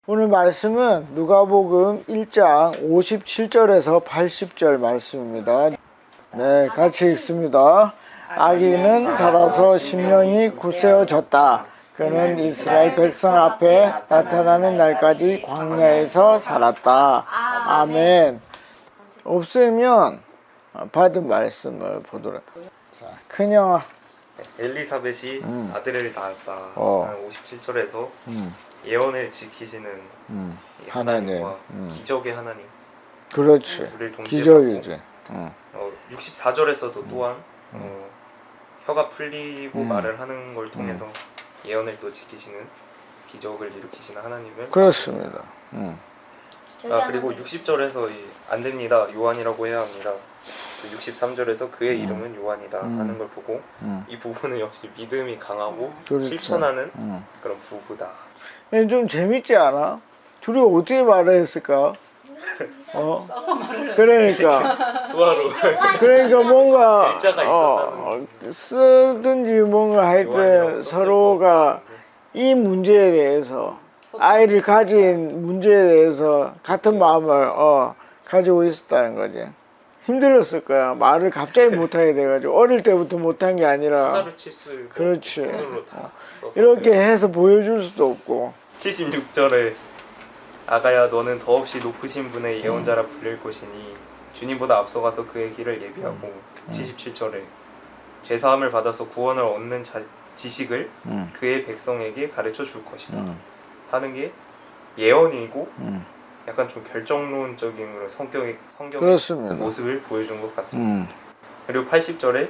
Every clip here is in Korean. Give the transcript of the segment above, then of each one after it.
오늘 말씀은 누가복음 1장 57절에서 80절 말씀입니다. 네, 같이 읽습니다. 아기는 자라서 심령이 굳세어졌다. 그는 이스라엘 백성 앞에 나타나는 날까지 광야에서 살았다. 아멘. 없으면 받은 말씀을 보도록. 자, 큰형아. 엘리사벳이 아들을 낳았다. 57절에서 예언을 지키시는 이 하나님과 기적의 하나님. 그렇지. 둘을 기적이지. 64절에서도 또한 혀가 풀리고 말을 하는 걸 통해서 예언을 또 지키시는 기적을 일으키시는 하나님을. 그렇습니다. 그리고 60절에서 안 됩니다. 요한이라고 해야 합니다. 63절에서 그의 이름은 요한이다 하는 걸 보고 이 부분은 역시 믿음이 강하고 그렇죠. 실천하는 그런 부부다. 좀 재밌지 않아? 둘이 어떻게 말을 했을까? 써서 말을 그러니까 수화로 그러니까 뭔가 글자가 있었다는 쓰든지 뭔가 하여튼 요한이라고 서로가 이 문제에 대해서 아이를 가진 문제에 대해서 같은 마음을 가지고 있었다는 거지. 힘들었을 거야. 말을 갑자기 못하게 돼가지고 어릴 때부터 못한 게 아니라 타자를 칠 수 있고 그렇지. 손으로 다 써서. 이렇게 해서 보여줄 수도 없고. 76절에 아가야 너는 더없이 높으신 분의 예언자라 불릴 것이니 주님보다 앞서가서 그의 길을 예비하고 77절에 죄사함을 받아서 구원을 얻는 지식을 그의 백성에게 가르쳐 줄 것이다 하는 게 예언이고 약간 좀 결정론적인 그런 성경의 그렇습니다. 모습을 보여준 것 같습니다. 그리고 80절에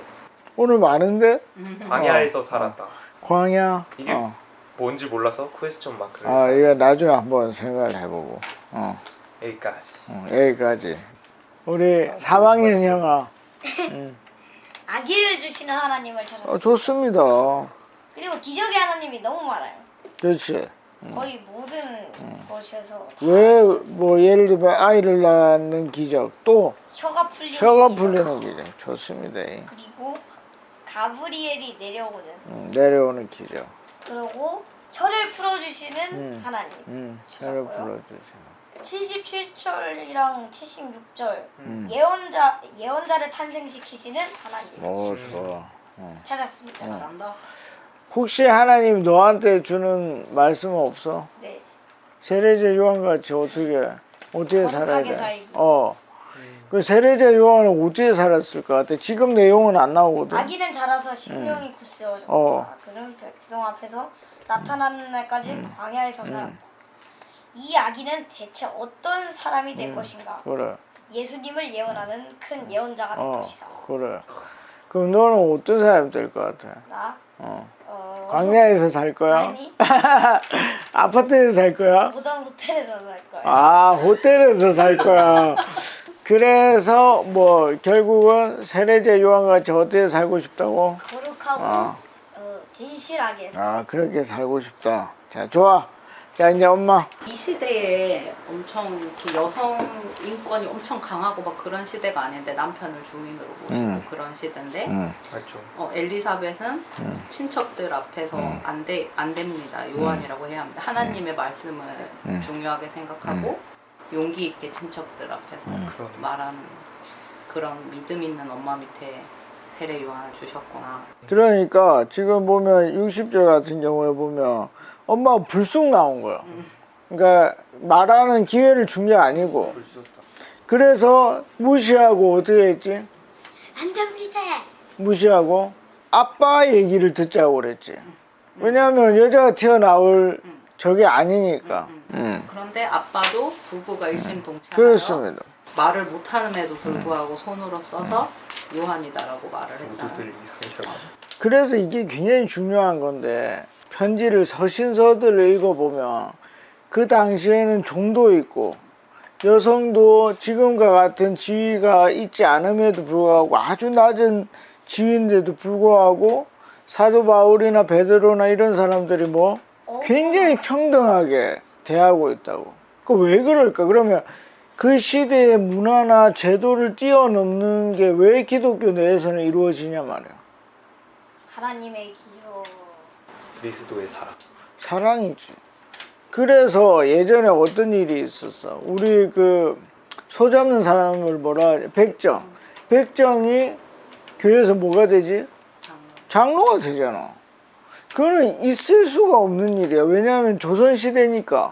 오늘 많은데? 광야에서 살았다. 광야. 이게 뭔지 몰라서 퀘스천 마크를 이거 나중에 한번 생각을 해보고. 여기까지. 여기까지. 우리 3학년 형아. 아기를 주시는 하나님을 찾았어요. 좋습니다. 그리고 기적의 하나님이 너무 많아요. 그렇지. 거의 모든 곳에서 다 왜 뭐 예를 들면 아이를 낳는 기적, 또 혀가 풀리는 혀가 기적, 풀리는 기적. 좋습니다. 그리고 가브리엘이 내려오는 내려오는 기적. 그리고 혀를 풀어주시는 하나님 혀를 찾았고요. 풀어주시는. 77절이랑 76절 예언자를 탄생시키시는 하나님 오, 좋아. 찾았습니다. 잘한다. 혹시 하나님 너한테 주는 말씀은 없어? 네. 세례자 요한같이 어떻게 살아야 거룩하게 돼? 살기. 그 세례자 요한은 어떻게 살았을 것 같아? 지금 내용은 안 나오거든. 아기는 자라서 심령이 굳세어졌다. 그는 백성 앞에서 나타나는 날까지 광야에서 살았다. 이 아기는 대체 어떤 사람이 될 것인가? 그래. 예수님을 예언하는 큰 예언자가 될 것이다. 그래. 그럼 너는 어떤 사람이 될 것 같아? 나? 광야에서 살 거야? 아니 아파트에서 살 거야? 모던 호텔에서 살 거야. 호텔에서 살 거야. 그래서 뭐 결국은 세례자 요한같이 어떻게 살고 싶다고? 거룩하고 진실하게. 그렇게 살고 싶다. 자, 좋아. 자, 이제 엄마. 이 시대에 엄청 이렇게 여성 인권이 엄청 강하고 막 그런 시대가 아닌데 남편을 주인으로 모시고 그런 시대인데 맞죠. 엘리사벳은 친척들 앞에서 안 됩니다. 요한이라고 해야 합니다. 하나님의 말씀을 중요하게 생각하고 용기 있게 친척들 앞에서 말하는 그런 믿음 있는 엄마 밑에 세례 요한을 주셨구나. 그러니까 지금 보면 60절 같은 경우에 보면 엄마가 불쑥 나온 거야. 그러니까 말하는 기회를 준 게 아니고. 그래서 무시하고 어떻게 했지? 안 됩니다. 무시하고 아빠 얘기를 듣자고 그랬지. 왜냐하면 여자가 튀어나올 적이 아니니까. 그런데 아빠도 부부가 일심동체하여 그렇습니다. 말을 못하는에도 불구하고 손으로 써서 요한이다라고 말을 했잖아요. 모두들 이상하고. 그래서 이게 굉장히 중요한 건데 편지를 서신서들을 읽어보면 그 당시에는 종도 있고 여성도 지금과 같은 지위가 있지 않음에도 불구하고 아주 낮은 지위인데도 불구하고 사도 바울이나 베드로나 이런 사람들이 뭐 굉장히 평등하게 대하고 있다고. 그 왜 그럴까? 그러면 그 시대의 문화나 제도를 뛰어넘는 게 왜 기독교 내에서는 이루어지냐 말이야. 하나님의 기적. 그리스도의 사랑. 사랑이지. 그래서 예전에 어떤 일이 있었어. 우리 그 소 잡는 사람을 뭐라 하지? 백정이 교회에서 뭐가 되지? 장로가 되잖아. 그거는 있을 수가 없는 일이야. 왜냐하면 조선시대니까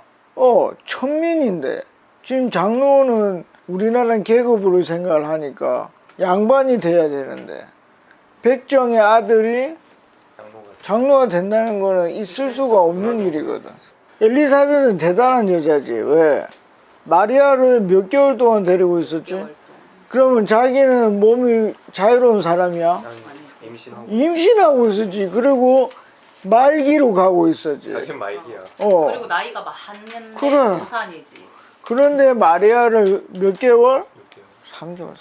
천민인데 지금 장로는 우리나라는 계급으로 생각을 하니까 양반이 돼야 되는데 백정의 아들이 장로가 된다는 거는 있을 수가 없는 일이거든. 엘리사벳은 대단한 여자지. 왜? 마리아를 몇 개월 동안 데리고 있었지? 그러면 자기는 몸이 자유로운 사람이야? 임신하고 있었지. 그리고 말기로 가고 있었지. 자기 말기야. 그리고 나이가 많은데 그래. 고산이지. 그런데 마리아를 몇 개월? 3개월.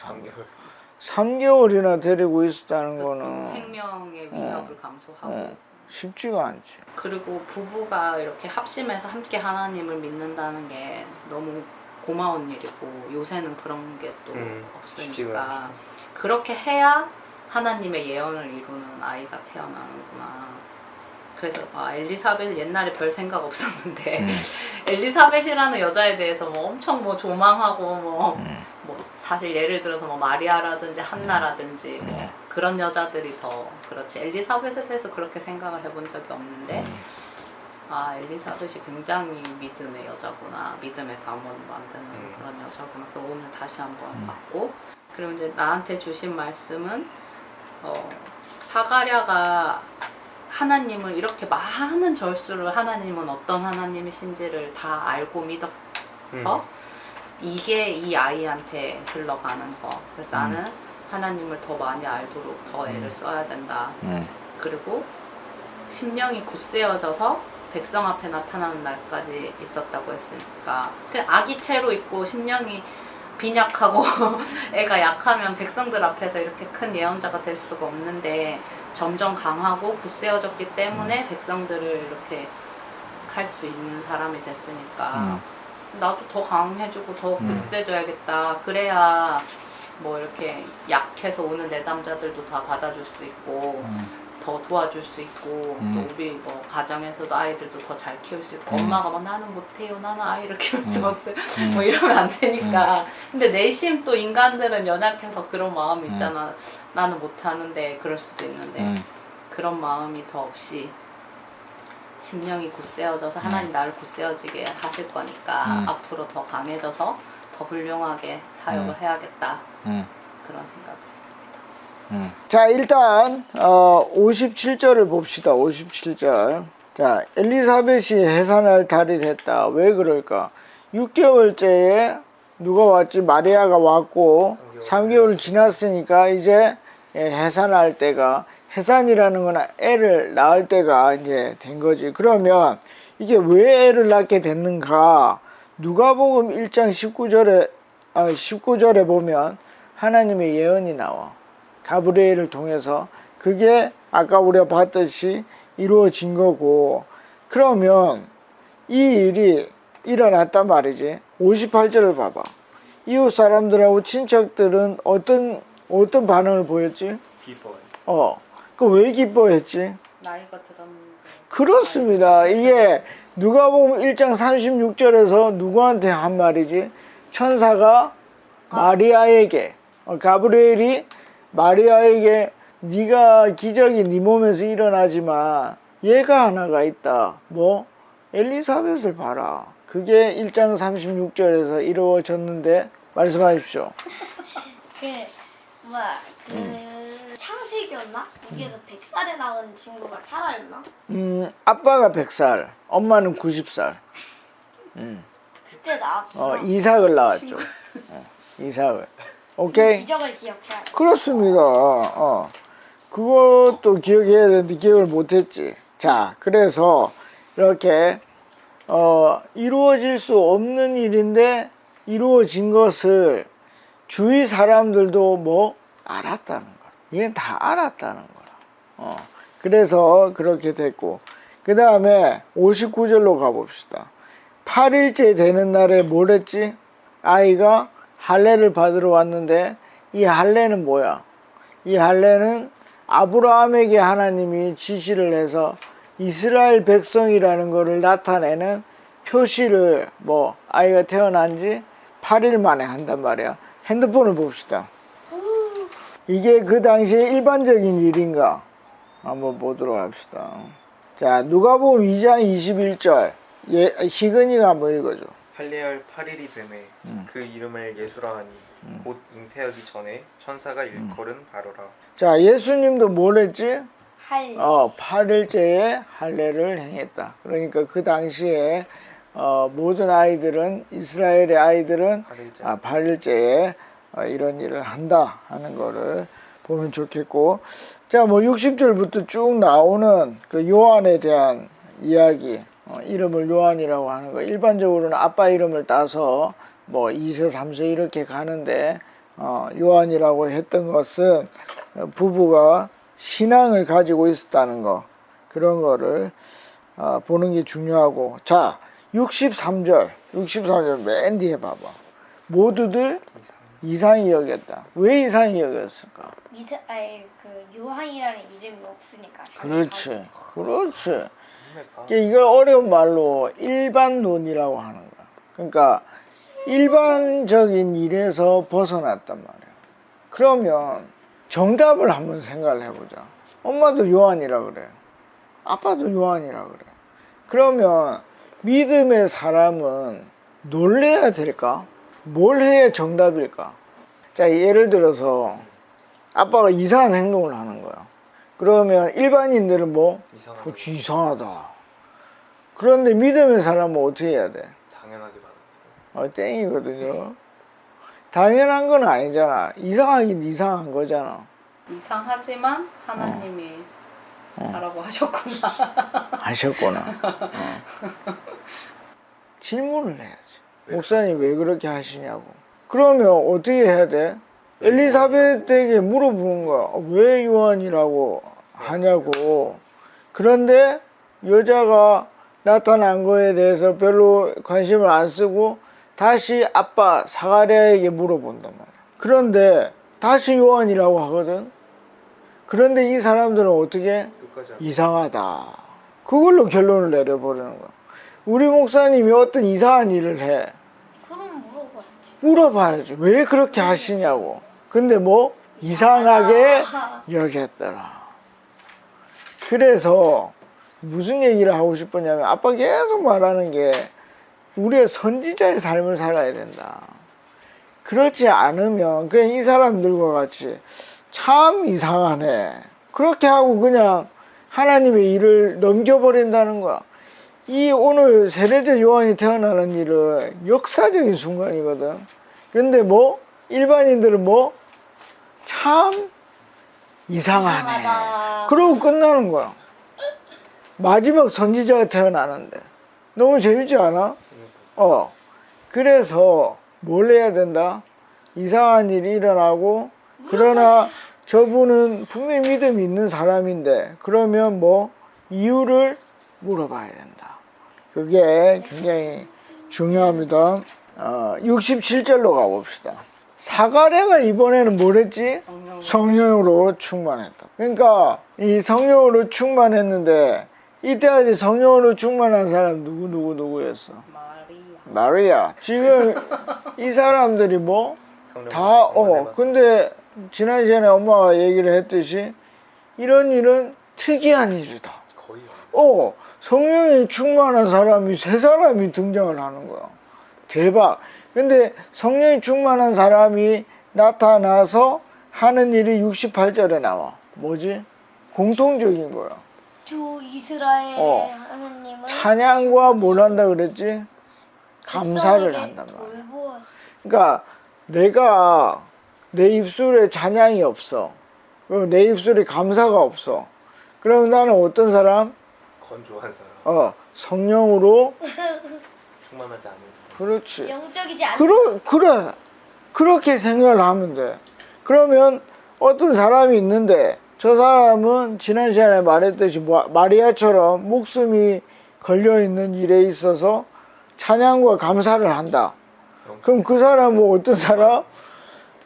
3개월이나 데리고 있었다는 거는 생명의 위협을 감수하고 쉽지가 않지. 그리고 부부가 이렇게 합심해서 함께 하나님을 믿는다는 게 너무 고마운 일이고 요새는 그런 게 또 없으니까 그렇게 해야 하나님의 예언을 이루는 아이가 태어나는구나. 그래서 엘리사벳 옛날에 별 생각 없었는데 엘리사벳이라는 여자에 대해서 뭐 엄청 뭐 조망하고 뭐 사실 예를 들어서 뭐 마리아라든지 한나라든지 뭐 그런 여자들이 더 그렇지 엘리사벳에 대해서 그렇게 생각을 해본 적이 없는데 엘리사벳이 굉장히 믿음의 여자구나, 믿음의 가문을 만드는 그런 여자구나. 그걸 오늘 다시 한번 봤고, 그리고 이제 나한테 주신 말씀은 사가랴가 하나님을 이렇게 많은 절수를 하나님은 어떤 하나님이신지를 다 알고 믿어서 이게 이 아이한테 흘러가는 거. 그래서 나는 하나님을 더 많이 알도록 더 애를 써야 된다. 그리고 심령이 굳세어져서 백성 앞에 나타나는 날까지 있었다고 했으니까 아기체로 있고 심령이 빈약하고 애가 약하면 백성들 앞에서 이렇게 큰 예언자가 될 수가 없는데 점점 강하고 굳세어졌기 때문에 백성들을 이렇게 할 수 있는 사람이 됐으니까 나도 더 강해지고 더 굳세져야겠다. 그래야 뭐 이렇게 약해서 오는 내담자들도 다 받아줄 수 있고 더 도와줄 수 있고 또 우리 뭐 가정에서도 아이들도 더 잘 키울 수 있고 엄마가 막 나는 못해요, 나는 아이를 키울 수 없어요 뭐 이러면 안 되니까. 근데 내심 또 인간들은 연약해서 그런 마음이 있잖아. 나는 못하는데 그럴 수도 있는데 그런 마음이 더 없이 심령이 굳세어져서 하나님 나를 굳세어지게 하실 거니까 앞으로 더 강해져서 더 훌륭하게 사역을 해야겠다. 그런 생각이 있습니다. 자, 일단 57절을 봅시다. 57절. 자, 엘리사벳이 해산할 달이 됐다. 왜 그럴까? 6개월째에 누가 왔지? 마리아가 왔고 3개월 지났으니까 이제 해산할 때가, 해산이라는 건 애를 낳을 때가 이제 된 거지. 그러면 이게 왜 애를 낳게 됐는가? 누가복음 1장 19절에 보면 하나님의 예언이 나와. 가브리엘을 통해서. 그게 아까 우리가 봤듯이 이루어진 거고, 그러면 이 일이 일어났단 말이지. 58절을 봐봐. 이웃 사람들하고 친척들은 어떤 반응을 보였지? 기뻐요. 그 왜 기뻐했지? 나이가 들었는데. 그렇습니다. 이게 누가복음 1장 36절에서 누구한테 한 말이지? 천사가 마리아에게, 가브리엘이 마리아에게 네가 기적이 네 몸에서 일어나지만 얘가 하나가 있다. 뭐? 엘리사벳을 봐라. 그게 1장 36절에서 이루어졌는데 말씀하십시오. 창세기였나? 거기에서 100살에 나온 친구가 사라였나? 아빠가 100살, 엄마는 90살. 그때 나왔구나. 이삭을 낳았죠. 이삭을. 오케이? 기적을 기억해야 돼. 그렇습니다. 그것도 기억해야 되는데 기억을 못했지. 자, 그래서 이렇게 이루어질 수 없는 일인데 이루어진 것을 주위 사람들도 뭐 알았다는 거야. 이게 다 알았다는 거야. 그래서 그렇게 됐고, 그 다음에 59절로 가봅시다. 8일째 되는 날에 뭘 했지? 아이가 할례를 받으러 왔는데, 이 할례는 뭐야? 이 할례는 아브라함에게 하나님이 지시를 해서 이스라엘 백성이라는 것을 나타내는 표시를 뭐 아이가 태어난 지 8일 만에 한단 말이야. 핸드폰을 봅시다. 이게 그 당시에 일반적인 일인가? 한번 보도록 합시다. 자, 누가복음 2장 21절. 희근이가 한번 읽어줘. 할례할 8일이 되매 그 이름을 예수라 하니 곧 잉태하기 전에 천사가 일컬은 바로라. 자, 예수님도 뭘 했지? 할 8일째에 할례를 행했다. 그러니까 그 당시에 모든 아이들은, 이스라엘의 아이들은 8일째. 8일째에 이런 일을 한다 하는 거를 보면 좋겠고, 자, 뭐 60절부터 쭉 나오는 그 요한에 대한 이야기, 이름을 요한이라고 하는 거. 일반적으로는 아빠 이름을 따서 뭐 2세, 3세 이렇게 가는데, 요한이라고 했던 것은 부부가 신앙을 가지고 있었다는 거, 그런 거를 보는 게 중요하고. 자, 63절 맨 뒤에 봐봐. 모두들 이상히 여겼다. 왜 이상히 여겼을까? 그 요한이라는 이름이 없으니까. 그렇지. 그러니까 이걸 어려운 말로 일반론이라고 하는 거야. 그러니까 일반적인 일에서 벗어났단 말이야. 그러면 정답을 한번 생각을 해보자. 엄마도 요한이라 그래. 아빠도 요한이라 그래. 그러면 믿음의 사람은 놀래야 될까? 뭘 해야 정답일까? 자, 예를 들어서 아빠가 이상한 행동을 하는 거야. 그러면 일반인들은 뭐? 그렇지, 이상하다. 그런데 믿음의 사람은 어떻게 해야 돼? 당연하게 받아. 땡이거든요. 당연한 건 아니잖아. 이상하긴 이상한 거잖아. 이상하지만 하나님이 하라고 하셨구나. 하셨구나. 질문을 해야지. 목사님 왜 그렇게 하시냐고. 그러면 어떻게 해야 돼? 엘리사벳에게 물어보는 거야. 왜 요한이라고 하냐고. 그런데 여자가 나타난 거에 대해서 별로 관심을 안 쓰고 다시 아빠 사가랴에게 물어본단 말이야. 그런데 다시 요한이라고 하거든. 그런데 이 사람들은 어떻게? 이상하다. 그걸로 결론을 내려버리는 거야. 우리 목사님이 어떤 이상한 일을 해. 그럼 물어봐야지. 왜 그렇게 하시냐고. 근데 뭐 이상하게 여겼더라. 그래서 무슨 얘기를 하고 싶었냐면 아빠 계속 말하는 게 우리의 선지자의 삶을 살아야 된다. 그렇지 않으면 그냥 이 사람들과 같이 참 이상하네. 그렇게 하고 그냥 하나님의 일을 넘겨버린다는 거야. 이 오늘 세례자 요한이 태어나는 일은 역사적인 순간이거든. 근데 뭐 일반인들은 뭐 참 이상하네. 그러고 끝나는 거야. 마지막 선지자가 태어나는데 너무 재밌지 않아? 그래서 뭘 해야 된다? 이상한 일이 일어나고, 그러나 저분은 분명히 믿음이 있는 사람인데 그러면 뭐 이유를 물어봐야 된다. 그게 굉장히 중요합니다. 67절로 가봅시다. 사가랴가 이번에는 뭘 했지? 성령으로 충만했다. 그러니까 이 성령으로 충만했는데 이때까지 성령으로 충만한 사람 누구였어? 마리아. 지금 이 사람들이 뭐 다 근데 지난 시간에 엄마가 얘기를 했듯이 이런 일은 특이한 일이다. 거의. 성령이 충만한 사람이 세 사람이 등장을 하는 거야. 대박. 근데 성령이 충만한 사람이 나타나서 하는 일이 68절에 나와. 뭐지? 공통적인 거야. 주 이스라엘의 하느님은 찬양과 뭘 한다 그랬지? 감사를 한단 말이야. 그러니까 내가 내 입술에 찬양이 없어. 그리고 내 입술에 감사가 없어. 그러면 나는 어떤 사람? 건조한 사람. 성령으로 충만하지 않은 사람. 그렇지. 영적이지 않은 그래. 그렇게 생각을 하면 돼. 그러면 어떤 사람이 있는데 저 사람은 지난 시간에 말했듯이 마리아처럼 목숨이 걸려있는 일에 있어서 찬양과 감사를 한다. 그럼 그 사람은 어떤 사람?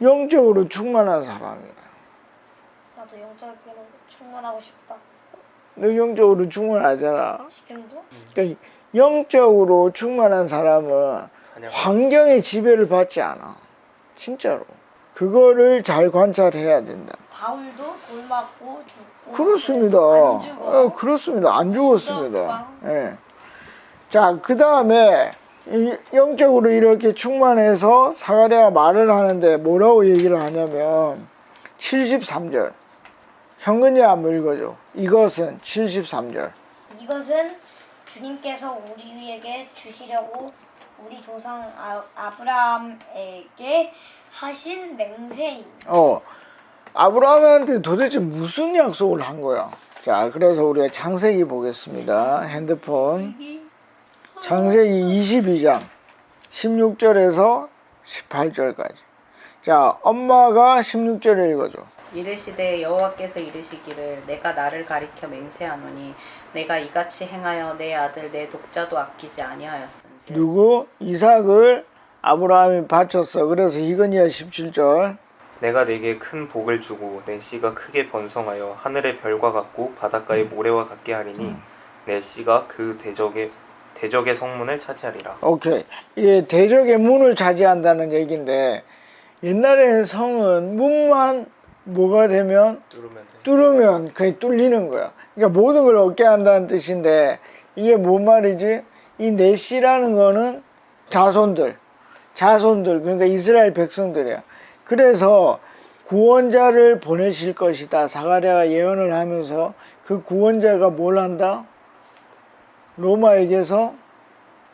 영적으로 충만한 사람이야. 나도 영적으로 충만하고 싶다. 너 영적으로 충만하잖아. 지금도? 그러니까 영적으로 충만한 사람은 찬양. 환경의 지배를 받지 않아. 진짜로. 그거를 잘 관찰해야 된다. 바울도 돌 맞고 죽고 그렇습니다. 안 죽어. 그렇습니다. 안 죽었습니다. 무섭다. 예. 자, 그 다음에 영적으로 이렇게 충만해서 사가랴가 말을 하는데 뭐라고 얘기를 하냐면 73절. 현근이 한번 읽어줘. 이것은 73절. 이것은 주님께서 우리에게 주시려고 우리 조상 아브라함에게 하신 맹세입니다. 아브라함한테 도대체 무슨 약속을 한 거야? 자, 그래서 우리가 창세기 보겠습니다. 핸드폰. 창세기 22장 16절에서 18절까지. 자, 엄마가 16절에 읽어줘. 이르시되 여호와께서 이르시기를 내가 나를 가리켜 맹세하노니 내가 이같이 행하여 내 아들 내 독자도 아끼지 아니하였은지. 누구? 이삭을 아브라함이 바쳤어. 그래서 히그니야 17절. 내가 내게 큰 복을 주고 내 씨가 크게 번성하여 하늘의 별과 같고 바닷가의 모래와 같게 하리니 내 씨가 그 대적의 성문을 차지하리라. 오케이. 이게 대적의 문을 차지한다는 얘기인데 옛날에는 성은 문만 뭐가 되면 뚫으면 그게 뚫리는 거야. 그러니까 모든 걸 얻게 한다는 뜻인데 이게 뭔 말이지? 이 내시라는 거는 자손들 그러니까 이스라엘 백성들이야. 그래서 구원자를 보내실 것이다. 사가랴가 예언을 하면서 그 구원자가 뭘 한다? 로마에게서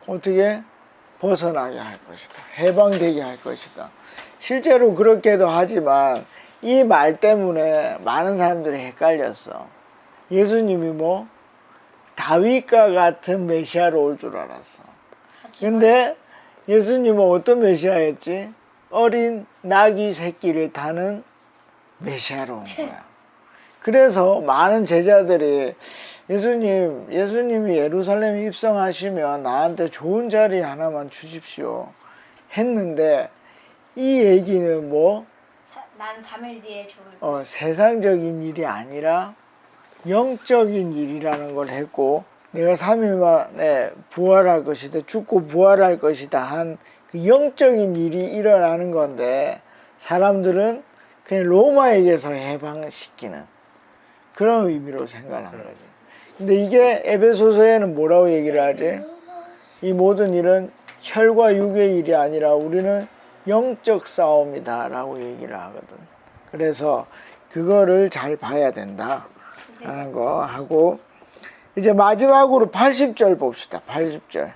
어떻게 벗어나게 할 것이다. 해방되게 할 것이다. 실제로 그렇게도 하지만 이 말 때문에 많은 사람들이 헷갈렸어. 예수님이 뭐 다윗과 같은 메시아로 올 줄 알았어. 근데 예수님은 어떤 메시아였지? 어린 나귀 새끼를 타는 메시아로 온 거야. 그래서 많은 제자들이 예수님이 예루살렘에 입성하시면 나한테 좋은 자리 하나만 주십시오 했는데 이 얘기는 뭐 난 3일 뒤에 죽을 세상적인 일이 아니라 영적인 일이라는 걸 했고 내가 3일 만에 부활할 것이다. 죽고 부활할 것이다 한 그 영적인 일이 일어나는 건데 사람들은 그냥 로마에게서 해방시키는 그런 의미로 생각하는 거지. 근데 이게 에베소서에는 뭐라고 얘기를 하지? 이 모든 일은 혈과 육의 일이 아니라 우리는 영적 싸움이다 라고 얘기를 하거든. 그래서 그거를 잘 봐야 된다 하는 거 하고 이제 마지막으로 80절 봅시다. 80절.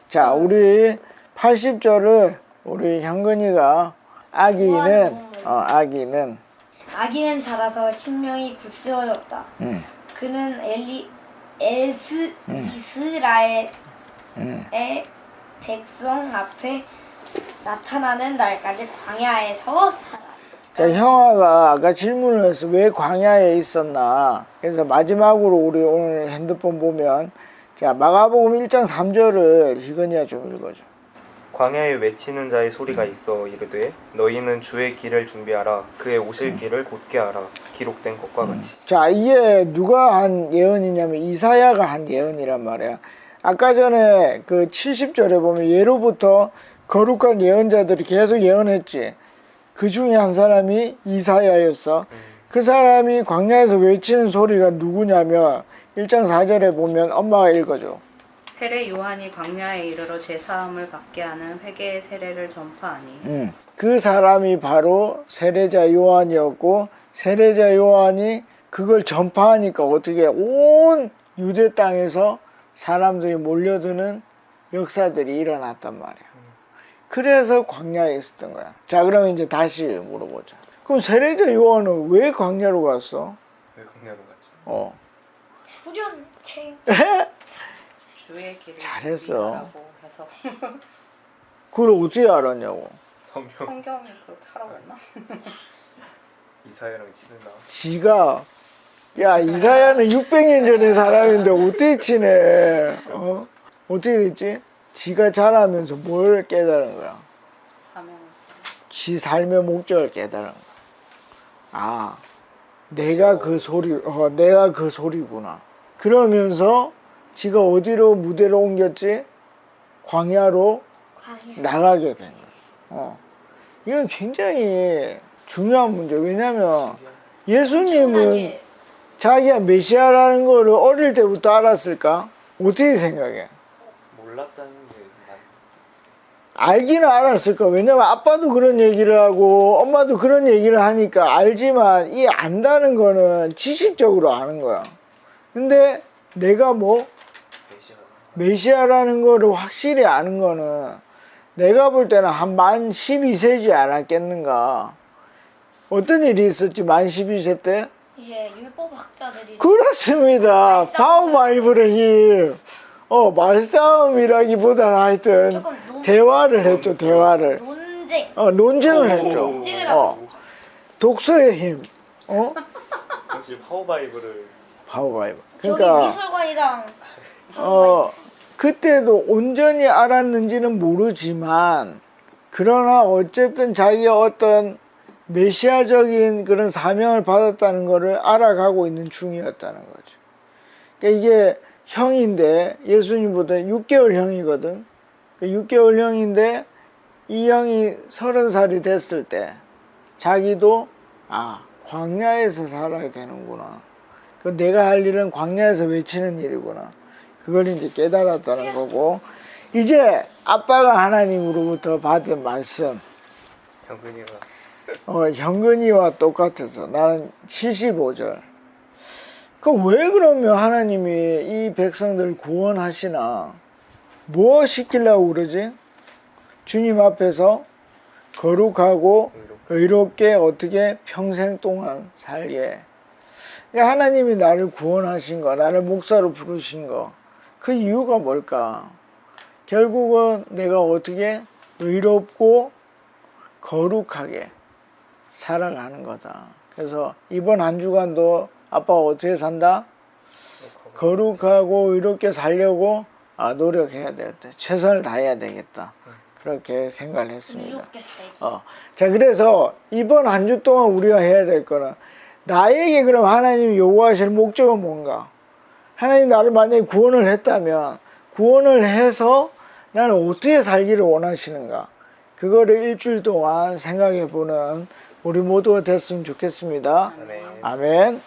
자, 우리 80절을 우리 현근이가 아기는 자라서 신명이 굳세어졌다. 그는 이스라엘의 백성 앞에 나타나는 날까지 광야에서 살아. 자, 형아가 아까 질문을 해서 왜 광야에 있었나. 그래서 마지막으로 우리 오늘 핸드폰 보면 자, 마가복음 1장 3절을 희건이가 좀 읽어줘. 광야에 외치는 자의 소리가 있어 이르되 너희는 주의 길을 준비하라 그의 오실 길을 곧게 하라 기록된 것과 같이. 자, 이게 누가 한 예언이냐면 이사야가 한 예언이란 말이야. 아까 전에 그 70절에 보면 예로부터 거룩한 예언자들이 계속 예언했지. 그 중에 한 사람이 이사야였어. 그 사람이 광야에서 외치는 소리가 누구냐면 1장 4절에 보면 엄마가 읽어줘. 세례 요한이 광야에 이르러 제사함을 받게 하는 회개의 세례를 전파하니. 그 사람이 바로 세례자 요한이었고 세례자 요한이 그걸 전파하니까 어떻게 온 유대 땅에서 사람들이 몰려드는 역사들이 일어났단 말이야. 그래서 광야에 있었던 거야. 자, 그러면 이제 다시 물어보자. 그럼 세례자 요한은 왜 광야로 갔어? 왜 광야로 갔죠? 수련체. 주의 길을 잘했어. 준비하라고 해서. 그걸 어떻게 알았냐고. 성경이 그렇게 하라고 했나? 이사야랑 치는다. 지가 야, 이사야는 600년 전의 사람인데 어떻게 치네. 어떻게 됐지? 지가 자라면서 뭘 깨달은 거야? 사명. 지 삶의 목적을 깨달은 거야. 내가 그 소리구나. 그러면서 지가 어디로 무대로 옮겼지? 광야로 광야. 나가게 된 거예요. 이건 굉장히 중요한 문제. 왜냐하면 예수님은 엄청나게 자기가 메시아라는 거를 어릴 때부터 알았을까? 어떻게 생각해? 몰랐다는 게 알기는 알았을까? 왜냐면 아빠도 그런 얘기를 하고 엄마도 그런 얘기를 하니까 알지만 이 안다는 거는 지식적으로 아는 거야. 근데 내가 뭐 메시아라는 거를 확실히 아는 거는 내가 볼 때는 한 만 12세지 않았겠는가. 어떤 일이 있었지 만 12세 때? 이제 율법학자들이 그렇습니다. 바우바이블의 힘. 말싸움이라기보다는 하여튼 조금 대화를 했죠. 대화를. 논쟁. 논쟁을 했죠. 논쟁을 하고 독서의 힘. 역시 파워바이브를 바우바이블. 저기 그러니까 미술관이랑 그때도 온전히 알았는지는 모르지만 그러나 어쨌든 자기가 어떤 메시아적인 그런 사명을 받았다는 것을 알아가고 있는 중이었다는 거죠. 그러니까 이게 형인데 예수님보다 6개월 형이거든. 6개월 형인데 이 형이 30살이 됐을 때 자기도 광야에서 살아야 되는구나. 그 내가 할 일은 광야에서 외치는 일이구나. 그걸 이제 깨달았다는 거고 이제 아빠가 하나님으로부터 받은 말씀 현근이와 똑같아서 나는 75절. 왜 그러면 하나님이 이 백성들을 구원하시나? 뭐 시키려고 그러지? 주님 앞에서 거룩하고 의롭게 어떻게 평생 동안 살게. 그러니까 하나님이 나를 구원하신 거, 나를 목사로 부르신 거, 그 이유가 뭘까? 결국은 내가 어떻게 의롭고 거룩하게 살아가는 거다. 그래서 이번 한 주간도 아빠가 어떻게 산다? 거룩하고 의롭게 살려고 노력해야 되겠다. 최선을 다해야 되겠다. 그렇게 생각을 했습니다. 의롭게 살기. 자, 그래서 이번 한 주 동안 우리가 해야 될 거는 나에게 그럼 하나님이 요구하실 목적은 뭔가? 하나님 나를 만약에 구원을 했다면 구원을 해서 나는 어떻게 살기를 원하시는가? 그거를 일주일 동안 생각해 보는 우리 모두가 됐으면 좋겠습니다. 아멘.